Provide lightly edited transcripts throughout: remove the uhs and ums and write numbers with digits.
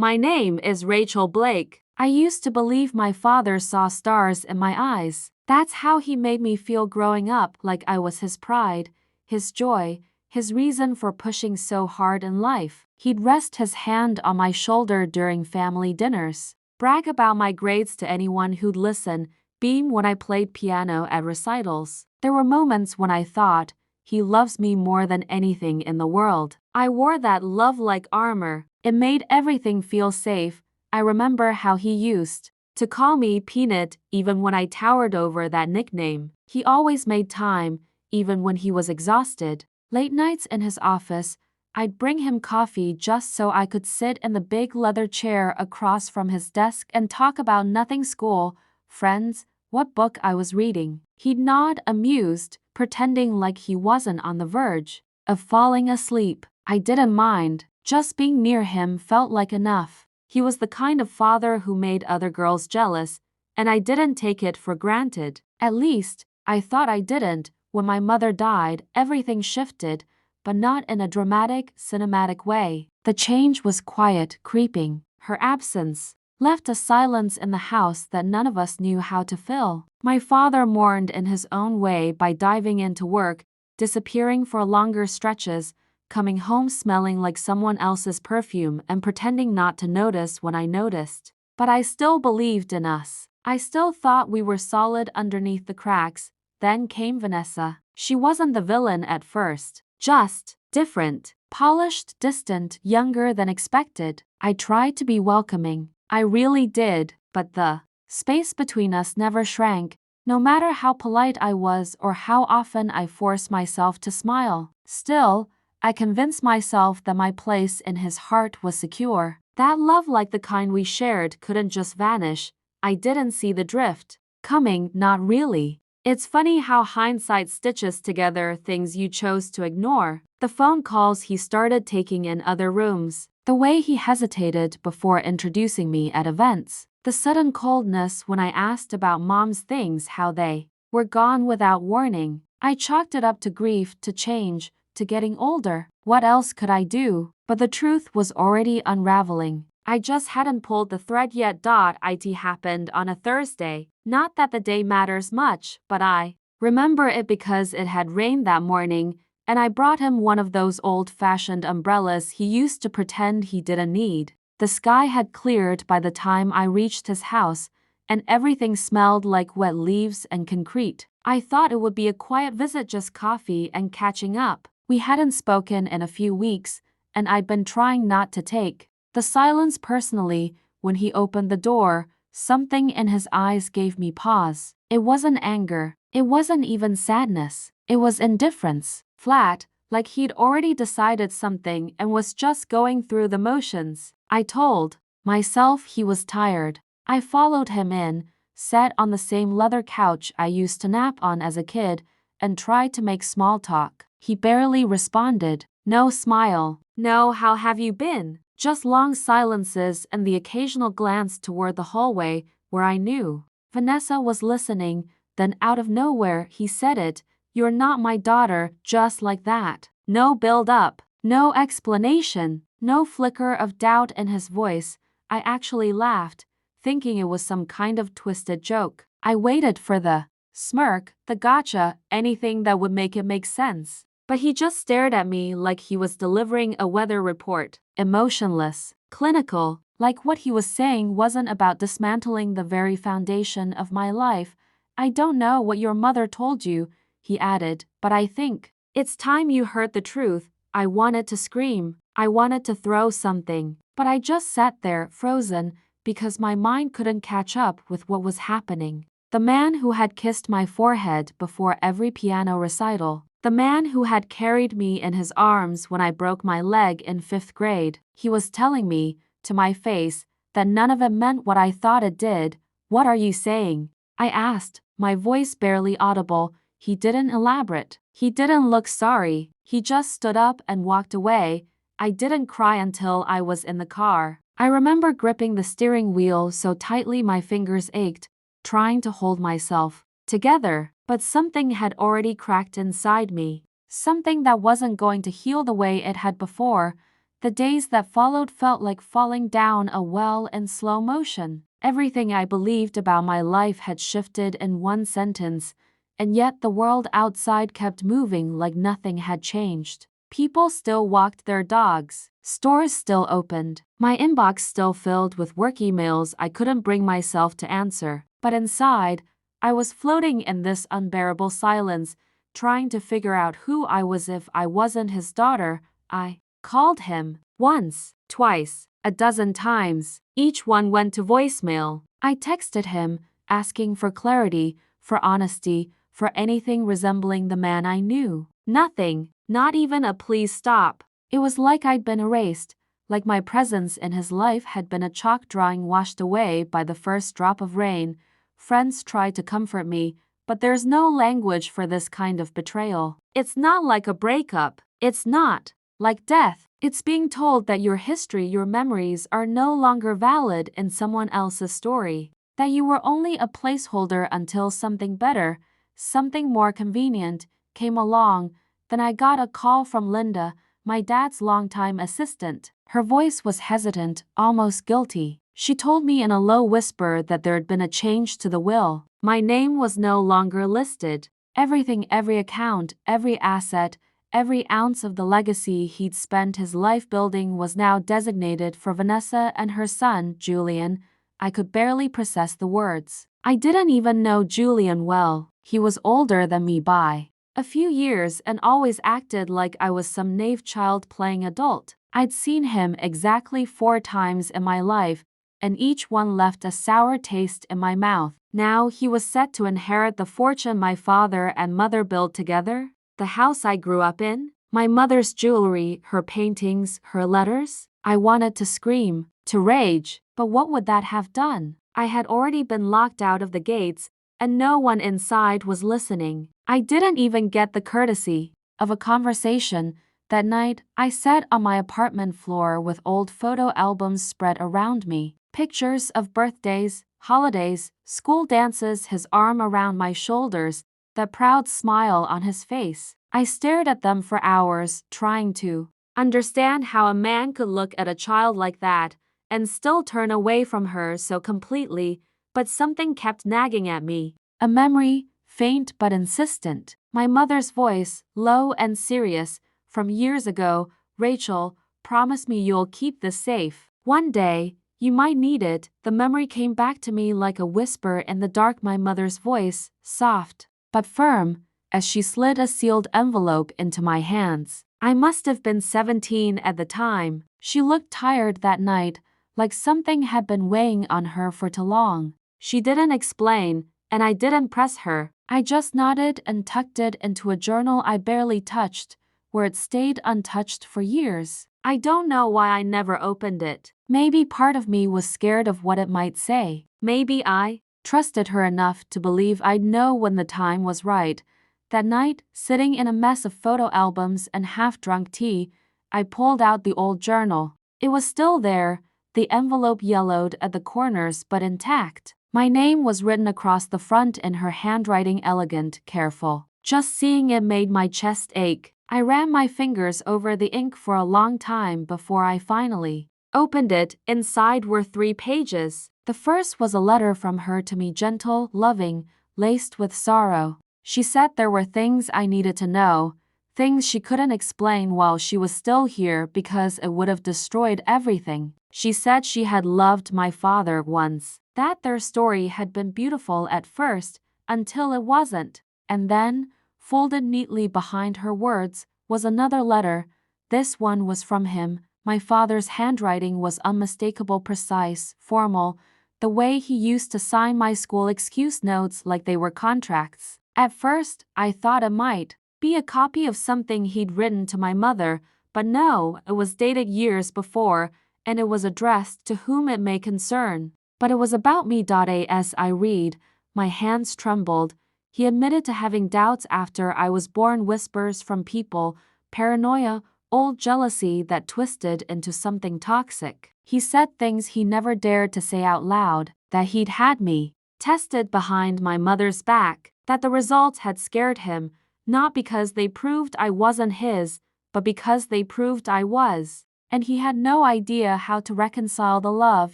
My name is Rachel Blake. I used to believe my father saw stars in my eyes. That's how he made me feel growing up, like I was his pride, his joy, his reason for pushing so hard in life. He'd rest his hand on my shoulder during family dinners, brag about my grades to anyone who'd listen, beam when I played piano at recitals. There were moments when I thought, he loves me more than anything in the world. I wore that love like armor. It made everything feel safe. I remember how he used to call me Peanut even when I towered over that nickname. He always made time, even when he was exhausted. Late nights in his office, I'd bring him coffee just so I could sit in the big leather chair across from his desk and talk about nothing: school, friends, what book I was reading. He'd nod, amused, pretending like he wasn't on the verge of falling asleep. I didn't mind. Just being near him felt like enough. He was the kind of father who made other girls jealous, and I didn't take it for granted. At least, I thought I didn't. When my mother died, everything shifted, but not in a dramatic, cinematic way. The change was quiet, creeping. Her absence left a silence in the house that none of us knew how to fill. My father mourned in his own way by diving into work, disappearing for longer stretches, coming home smelling like someone else's perfume and pretending not to notice when I noticed. But I still believed in us. I still thought we were solid underneath the cracks. Then came Vanessa. She wasn't the villain at first, just different, polished, distant, younger than expected. I tried to be welcoming. I really did, but the space between us never shrank, no matter how polite I was or how often I forced myself to smile. Still, I convinced myself that my place in his heart was secure. That love, like the kind we shared, couldn't just vanish. I didn't see the drift coming, not really. It's funny how hindsight stitches together things you chose to ignore. The phone calls he started taking in other rooms, the way he hesitated before introducing me at events, the sudden coldness when I asked about mom's things, how they were gone without warning. I chalked it up to grief, to change, to getting older. What else could I do? But the truth was already unraveling. I just hadn't pulled the thread yet. It happened on a Thursday. Not that the day matters much, but I remember it because it had rained that morning, and I brought him one of those old-fashioned umbrellas he used to pretend he didn't need. The sky had cleared by the time I reached his house, and everything smelled like wet leaves and concrete. I thought it would be a quiet visit, just coffee and catching up. We hadn't spoken in a few weeks, and I'd been trying not to take the silence personally. When he opened the door, something in his eyes gave me pause. It wasn't anger. It wasn't even sadness. It was indifference. Flat, like he'd already decided something and was just going through the motions. I told myself he was tired. I followed him in, sat on the same leather couch I used to nap on as a kid, and tried to make small talk. He barely responded. No smile. No "how have you been?" Just long silences and the occasional glance toward the hallway where I knew Vanessa was listening. Then out of nowhere he said it. "You're not my daughter," just like that. No build-up, no explanation, no flicker of doubt in his voice. I actually laughed, thinking it was some kind of twisted joke. I waited for the smirk, the gotcha, anything that would make it make sense. But he just stared at me like he was delivering a weather report, emotionless, clinical, like what he was saying wasn't about dismantling the very foundation of my life. "I don't know what your mother told you," he added, "but I think it's time you heard the truth." I wanted to scream. I wanted to throw something, but I just sat there, frozen, because my mind couldn't catch up with what was happening. The man who had kissed my forehead before every piano recital, the man who had carried me in his arms when I broke my leg in 5th grade, he was telling me, to my face, that none of it meant what I thought it did. "What are you saying?" I asked, my voice barely audible. He didn't elaborate. He didn't look sorry. He just stood up and walked away. I didn't cry until I was in the car. I remember gripping the steering wheel so tightly my fingers ached, trying to hold myself together, but something had already cracked inside me. Something that wasn't going to heal the way it had before. The days that followed felt like falling down a well in slow motion. Everything I believed about my life had shifted in one sentence, and yet the world outside kept moving like nothing had changed. People still walked their dogs. Stores still opened. My inbox still filled with work emails I couldn't bring myself to answer. But inside, I was floating in this unbearable silence, trying to figure out who I was if I wasn't his daughter. I called him once, twice, a dozen times. Each one went to voicemail. I texted him, asking for clarity, for honesty, for anything resembling the man I knew. Nothing, not even a please stop. It was like I'd been erased, like my presence in his life had been a chalk drawing washed away by the first drop of rain. Friends tried to comfort me, but there's no language for this kind of betrayal. It's not like a breakup. It's not like death. It's being told that your history, your memories are no longer valid in someone else's story, that you were only a placeholder until something better, something more convenient, came along. Then I got a call from Linda, my dad's longtime assistant. Her voice was hesitant, almost guilty. She told me in a low whisper that there had been a change to the will. My name was no longer listed. Everything, every account, every asset, every ounce of the legacy he'd spent his life building was now designated for Vanessa and her son, Julian. I could barely process the words. I didn't even know Julian well. He was older than me by a few years and always acted like I was some naive child playing adult. I'd seen him exactly 4 times in my life, and each one left a sour taste in my mouth. Now he was set to inherit the fortune my father and mother built together, the house I grew up in, my mother's jewelry, her paintings, her letters. I wanted to scream, to rage, but what would that have done? I had already been locked out of the gates, and no one inside was listening. I didn't even get the courtesy of a conversation. That night, I sat on my apartment floor with old photo albums spread around me. Pictures of birthdays, holidays, school dances, his arm around my shoulders, that proud smile on his face. I stared at them for hours, trying to understand how a man could look at a child like that and still turn away from her so completely, but something kept nagging at me. A memory, faint but insistent. My mother's voice, low and serious, from years ago. Rachel, promise me you'll keep this safe. One day, you might need it. The memory came back to me like a whisper in the dark. My mother's voice, soft but firm, as she slid a sealed envelope into my hands. I must have been 17 at the time. She looked tired that night, like something had been weighing on her for too long. She didn't explain, and I didn't press her. I just nodded and tucked it into a journal I barely touched, where it stayed untouched for years. I don't know why I never opened it. Maybe part of me was scared of what it might say. Maybe I trusted her enough to believe I'd know when the time was right. That night, sitting in a mess of photo albums and half-drunk tea, I pulled out the old journal. It was still there, the envelope yellowed at the corners but intact. My name was written across the front in her handwriting, elegant, careful. Just seeing it made my chest ache. I ran my fingers over the ink for a long time before I finally opened it. Inside were 3 pages. The first was a letter from her to me, gentle, loving, laced with sorrow. She said there were things I needed to know, things she couldn't explain while she was still here because it would have destroyed everything. She said she had loved my father once, that their story had been beautiful at first, until it wasn't. And then, folded neatly behind her words, was another letter. This one was from him. My father's handwriting was unmistakable, precise, formal, the way he used to sign my school excuse notes like they were contracts. At first, I thought it might be a copy of something he'd written to my mother, but no, it was dated years before, and it was addressed to whom it may concern. But it was about me. As I read, my hands trembled. He admitted to having doubts after I was born, whispers from people, paranoia, old jealousy that twisted into something toxic. He said things he never dared to say out loud, that he'd had me tested behind my mother's back, that the results had scared him, not because they proved I wasn't his, but because they proved I was. and he had no idea how to reconcile the love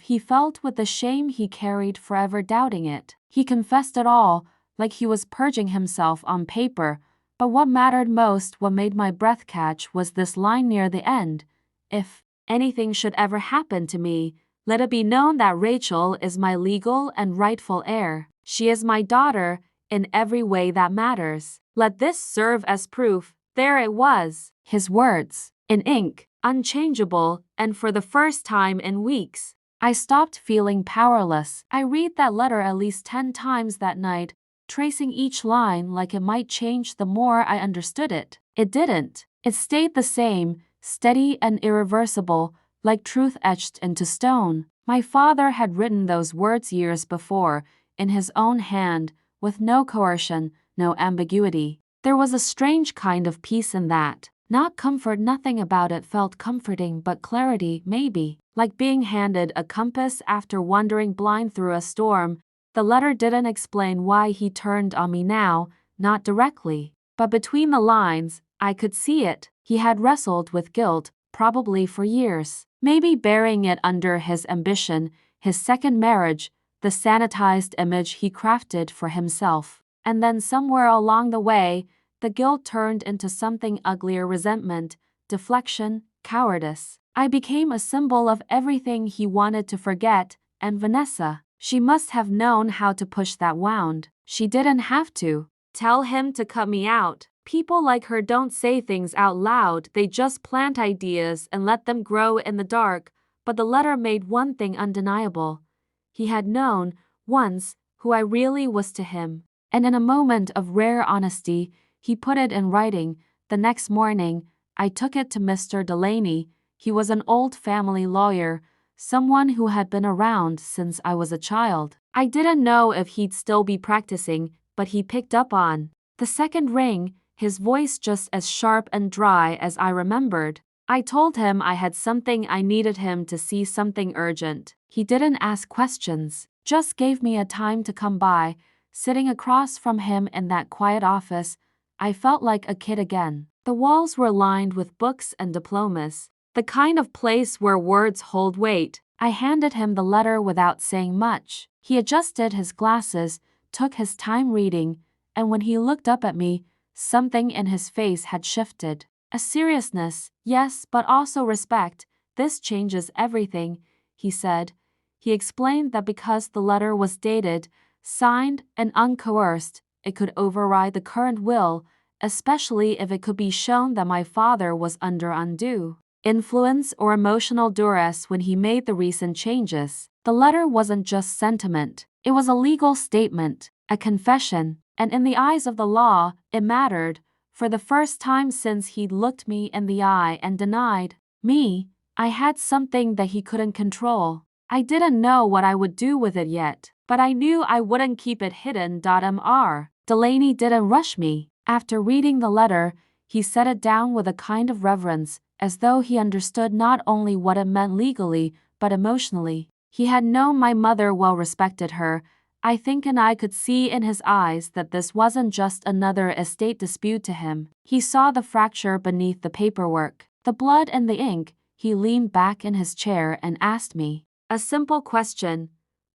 he felt with the shame he carried forever doubting it. He confessed it all, like he was purging himself on paper, but what mattered most, what made my breath catch, was this line near the end. If anything should ever happen to me, let it be known that Rachel is my legal and rightful heir. She is my daughter in every way that matters. Let this serve as proof. There it was, his words, in ink, unchangeable, and for the first time in weeks, I stopped feeling powerless. I read that letter at least 10 times that night, tracing each line like it might change the more I understood it. It didn't. It stayed the same, steady and irreversible, like truth etched into stone. My father had written those words years before, in his own hand, with no coercion, no ambiguity. There was a strange kind of peace in that. Not comfort, nothing about it felt comforting, but clarity, maybe. Like being handed a compass after wandering blind through a storm. The letter didn't explain why he turned on me now, not directly. But between the lines, I could see it. He had wrestled with guilt, probably for years. Maybe burying it under his ambition, his second marriage, the sanitized image he crafted for himself. And then somewhere along the way, the guilt turned into something uglier: resentment, deflection, cowardice. I became a symbol of everything he wanted to forget, and Vanessa, she must have known how to push that wound. She didn't have to tell him to cut me out. People like her don't say things out loud, they just plant ideas and let them grow in the dark. But the letter made one thing undeniable. He had known, once, who I really was to him. And in a moment of rare honesty, he put it in writing. The next morning, I took it to Mr. Delaney. He was an old family lawyer, someone who had been around since I was a child. I didn't know if he'd still be practicing, but he picked up on the second ring, his voice just as sharp and dry as I remembered. I told him I had something I needed him to see, something urgent. He didn't ask questions, just gave me a time to come by. Sitting across from him in that quiet office, I felt like a kid again. The walls were lined with books and diplomas, the kind of place where words hold weight. I handed him the letter without saying much. He adjusted his glasses, took his time reading, and when he looked up at me, something in his face had shifted. A seriousness, yes, but also respect. This changes everything, he said. He explained that because the letter was dated, signed, and uncoerced, it could override the current will, especially if it could be shown that my father was under undue influence or emotional duress when he made the recent changes. The letter wasn't just sentiment, it was a legal statement, a confession, and in the eyes of the law, it mattered. For the first time since he'd looked me in the eye and denied me, I had something that he couldn't control. I didn't know what I would do with it yet, but I knew I wouldn't keep it hidden. Mr. Delaney didn't rush me. After reading the letter, he set it down with a kind of reverence, as though he understood not only what it meant legally, but emotionally. He had known my mother well, respected her, I think, and I could see in his eyes that this wasn't just another estate dispute to him. He saw the fracture beneath the paperwork, the blood and the ink. He leaned back in his chair and asked me a simple question.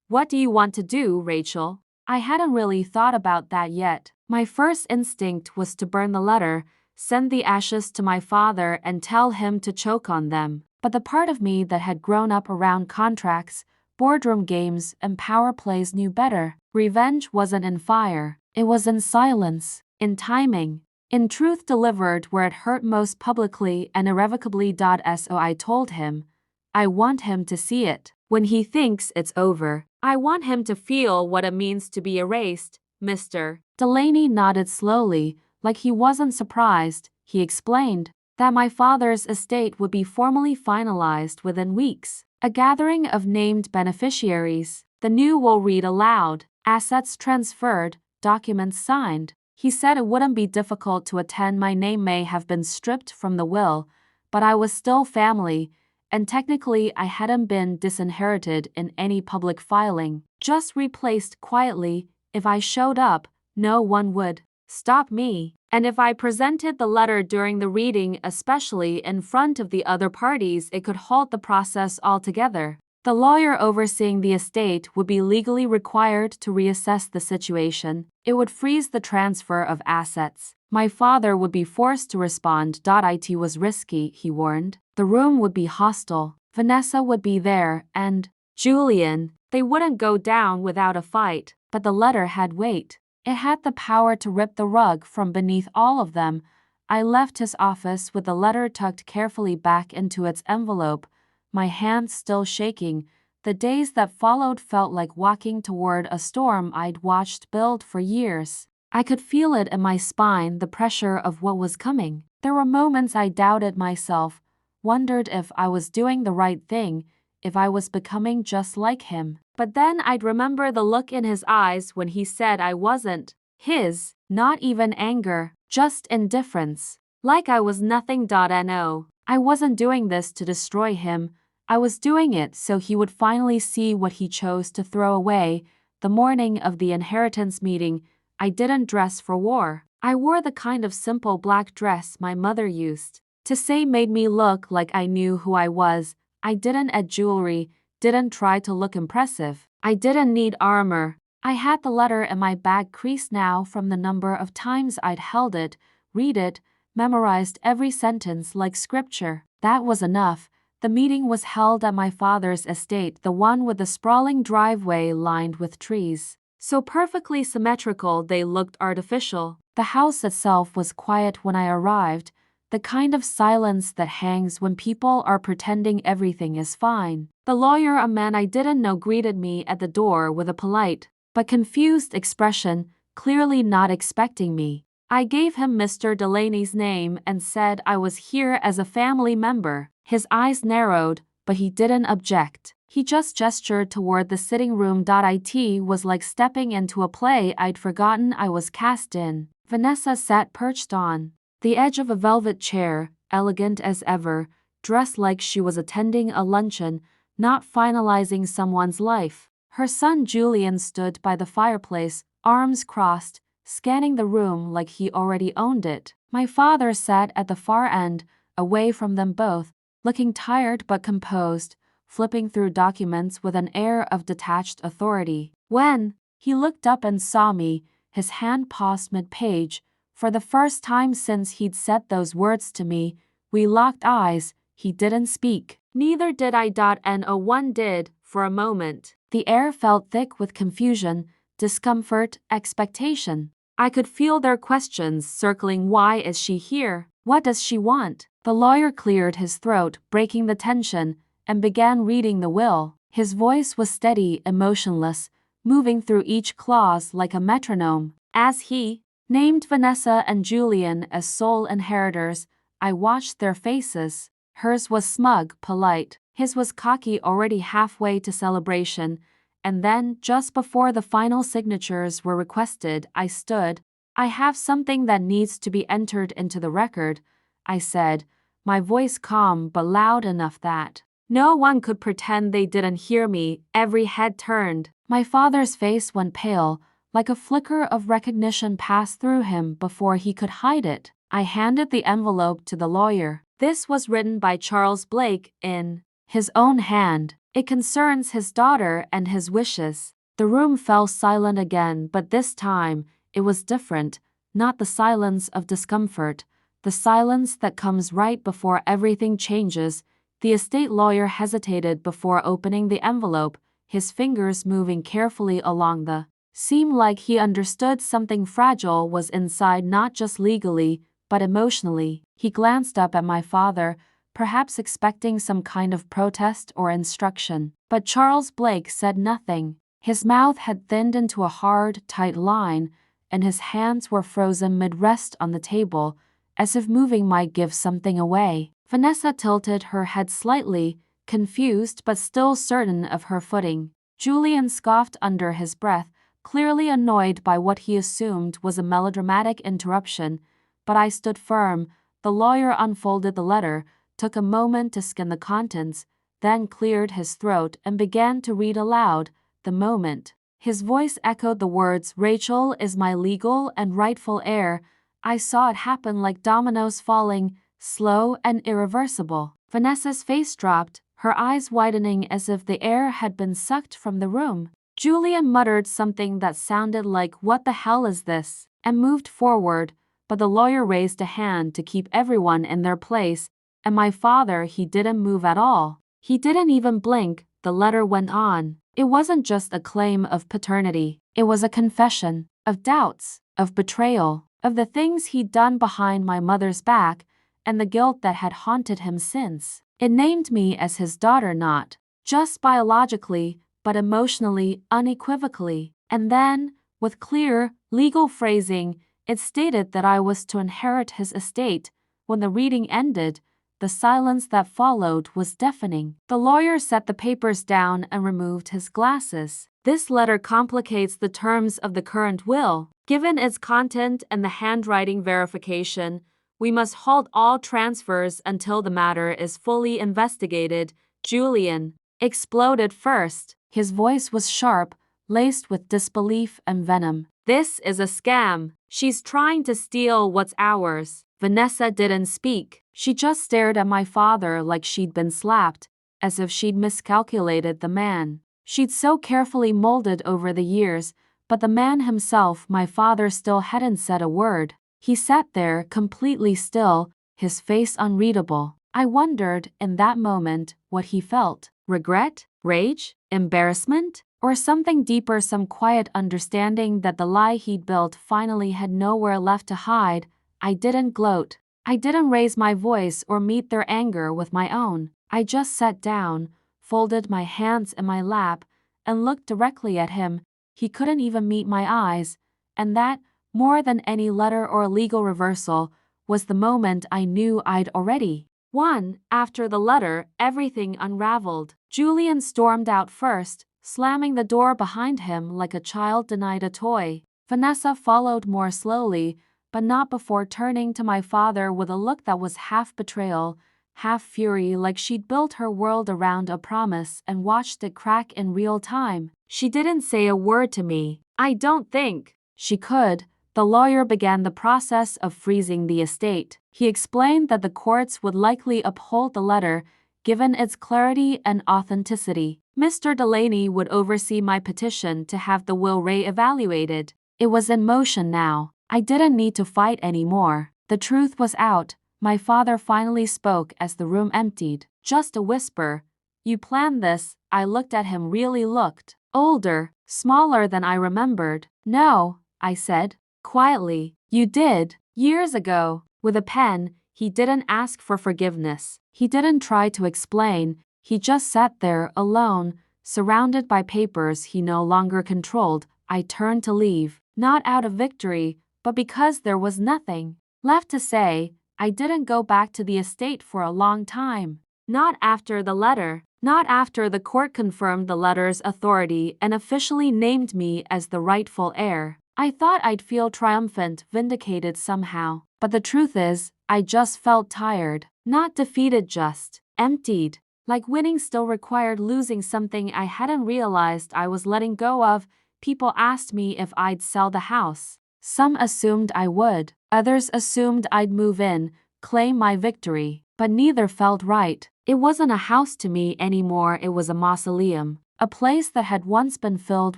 What do you want to do, Rachel? I hadn't really thought about that yet. My first instinct was to burn the letter, send the ashes to my father and tell him to choke on them. But the part of me that had grown up around contracts, boardroom games, and power plays knew better. Revenge wasn't in fire. It was in silence, in timing, in truth delivered where it hurt most, publicly and irrevocably. So I told him, I want him to see it. When he thinks it's over, I want him to feel what it means to be erased. Mr. Delaney nodded slowly, like he wasn't surprised. He explained that my father's estate would be formally finalized within weeks. A gathering of named beneficiaries. The new will read aloud. Assets transferred, documents signed. He said it wouldn't be difficult to attend. My name may have been stripped from the will, but I was still family, and technically I hadn't been disinherited in any public filing. Just replaced quietly. If I showed up, no one would stop me. And if I presented the letter during the reading, especially in front of the other parties, it could halt the process altogether. The lawyer overseeing the estate would be legally required to reassess the situation. It would freeze the transfer of assets. My father would be forced to respond. It was risky, he warned. The room would be hostile. Vanessa would be there, and Julian. They wouldn't go down without a fight. But the letter had weight. It had the power to rip the rug from beneath all of them. I left his office with the letter tucked carefully back into its envelope, my hands still shaking. The days that followed felt like walking toward a storm I'd watched build for years. I could feel it in my spine, the pressure of what was coming. There were moments I doubted myself, wondered if I was doing the right thing, if I was becoming just like him. But then I'd remember the look in his eyes when he said I wasn't. His, not even anger, just indifference. Like I was nothing. No. I wasn't doing this to destroy him. I was doing it so he would finally see what he chose to throw away. The morning of the inheritance meeting, I didn't dress for war. I wore the kind of simple black dress my mother used to say made me look like I knew who I was. I didn't add jewelry, didn't try to look impressive. I didn't need armor. I had the letter in my bag, creased now from the number of times I'd held it, read it, memorized every sentence like scripture. That was enough. The meeting was held at my father's estate, the one with the sprawling driveway lined with trees. So perfectly symmetrical they looked artificial. The house itself was quiet when I arrived, the kind of silence that hangs when people are pretending everything is fine. The lawyer, a man I didn't know, greeted me at the door with a polite but confused expression, clearly not expecting me. I gave him Mr. Delaney's name and said I was here as a family member. His eyes narrowed, but he didn't object. He just gestured toward the sitting room. It was like stepping into a play I'd forgotten I was cast in. Vanessa sat perched on the edge of a velvet chair, elegant as ever, dressed like she was attending a luncheon, not finalizing someone's life. Her son Julian stood by the fireplace, arms crossed, scanning the room like he already owned it. My father sat at the far end, away from them both, looking tired but composed, flipping through documents with an air of detached authority. When he looked up and saw me, his hand paused mid-page. For the first time since he'd said those words to me, we locked eyes. He didn't speak. Neither did I. No one did, for a moment. The air felt thick with confusion, discomfort, expectation. I could feel their questions circling. Why is she here? What does she want? The lawyer cleared his throat, breaking the tension, and began reading the will. His voice was steady, emotionless, moving through each clause like a metronome. As he named Vanessa and Julian as sole inheritors, I watched their faces. Hers was smug, polite. His was cocky, already halfway to celebration. And then, just before the final signatures were requested, I stood. I have something that needs to be entered into the record, I said, my voice calm but loud enough that no one could pretend they didn't hear me. Every head turned. My father's face went pale, like a flicker of recognition passed through him before he could hide it. I handed the envelope to the lawyer. This was written by Charles Blake in his own hand. It concerns his daughter and his wishes. The room fell silent again, but this time it was different, not the silence of discomfort, the silence that comes right before everything changes. The estate lawyer hesitated before opening the envelope, his fingers moving carefully along the seam like he understood something fragile was inside, not just legally, but emotionally. He glanced up at my father, perhaps expecting some kind of protest or instruction. But Charles Blake said nothing. His mouth had thinned into a hard, tight line, and his hands were frozen mid-rest on the table, as if moving might give something away. Vanessa tilted her head slightly, confused but still certain of her footing. Julian scoffed under his breath, clearly annoyed by what he assumed was a melodramatic interruption, but I stood firm. The lawyer unfolded the letter, took a moment to skim the contents, then cleared his throat and began to read aloud. The moment His voice echoed the words, "Rachel is my legal and rightful heir." I saw it happen like dominoes falling, slow and irreversible. Vanessa's face dropped, her eyes widening as if the air had been sucked from the room. Julian muttered something that sounded like, "What the hell is this?" and moved forward, but the lawyer raised a hand to keep everyone in their place, and my father, he didn't move at all. He didn't even blink. The letter went on. It wasn't just a claim of paternity. It was a confession of doubts, of betrayal, of the things he'd done behind my mother's back, and the guilt that had haunted him since. It named me as his daughter, not just biologically, but emotionally, unequivocally. And then, with clear, legal phrasing, it stated that I was to inherit his estate. When the reading ended, the silence that followed was deafening. The lawyer set the papers down and removed his glasses. "This letter complicates the terms of the current will. Given its content and the handwriting verification, we must halt all transfers until the matter is fully investigated." Julian exploded first. His voice was sharp, laced with disbelief and venom. "This is a scam. She's trying to steal what's ours." Vanessa didn't speak. She just stared at my father like she'd been slapped, as if she'd miscalculated the man she'd so carefully molded over the years, but the man himself, my father, still hadn't said a word. He sat there completely still, his face unreadable. I wondered in that moment what he felt. Regret? Rage? Embarrassment? Or something deeper, some quiet understanding that the lie he'd built finally had nowhere left to hide. I didn't gloat. I didn't raise my voice or meet their anger with my own. I just sat down, folded my hands in my lap, and looked directly at him. He couldn't even meet my eyes, and that, more than any letter or legal reversal, was the moment I knew I'd already won. After the letter, everything unraveled. Julian stormed out first, slamming the door behind him like a child denied a toy. Vanessa followed more slowly, but not before turning to my father with a look that was half betrayal, half fury, like she'd built her world around a promise and watched it crack in real time. She didn't say a word to me. I don't think she could. The lawyer began the process of freezing the estate. He explained that the courts would likely uphold the letter, given its clarity and authenticity. Mr. Delaney would oversee my petition to have the will re-evaluated. It was in motion now. I didn't need to fight anymore. The truth was out. My father finally spoke as the room emptied. Just a whisper. "You planned this?" I looked at him, really looked older, smaller than I remembered. "No," I said quietly. "You did. Years ago." With a pen, he didn't ask for forgiveness. He didn't try to explain. He just sat there alone, surrounded by papers he no longer controlled. I turned to leave, not out of victory, but because there was nothing left to say. I didn't go back to the estate for a long time. Not after the letter. Not after the court confirmed the letter's authority and officially named me as the rightful heir. I thought I'd feel triumphant, vindicated somehow. But the truth is, I just felt tired. Not defeated, just emptied. Like winning still required losing something I hadn't realized I was letting go of. People asked me if I'd sell the house. Some assumed I would. Others assumed I'd move in, claim my victory. But neither felt right. It wasn't a house to me anymore, it was a mausoleum. A place that had once been filled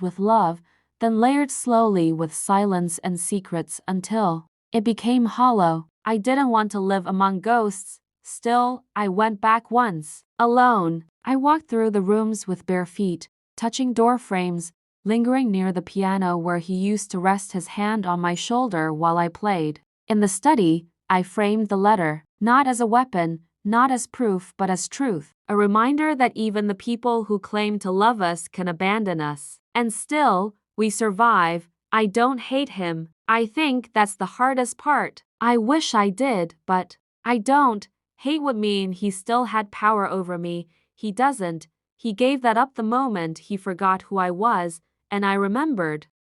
with love, then layered slowly with silence and secrets until it became hollow. I didn't want to live among ghosts. Still, I went back once. Alone. I walked through the rooms with bare feet, touching door frames, lingering near the piano where he used to rest his hand on my shoulder while I played. In the study, I framed the letter, not as a weapon, not as proof, but as truth. A reminder that even the people who claim to love us can abandon us. And still, we survive. I don't hate him. I think that's the hardest part. I wish I did, but I don't. Hate would mean he still had power over me. He doesn't. He gave that up the moment he forgot who I was, and I remembered.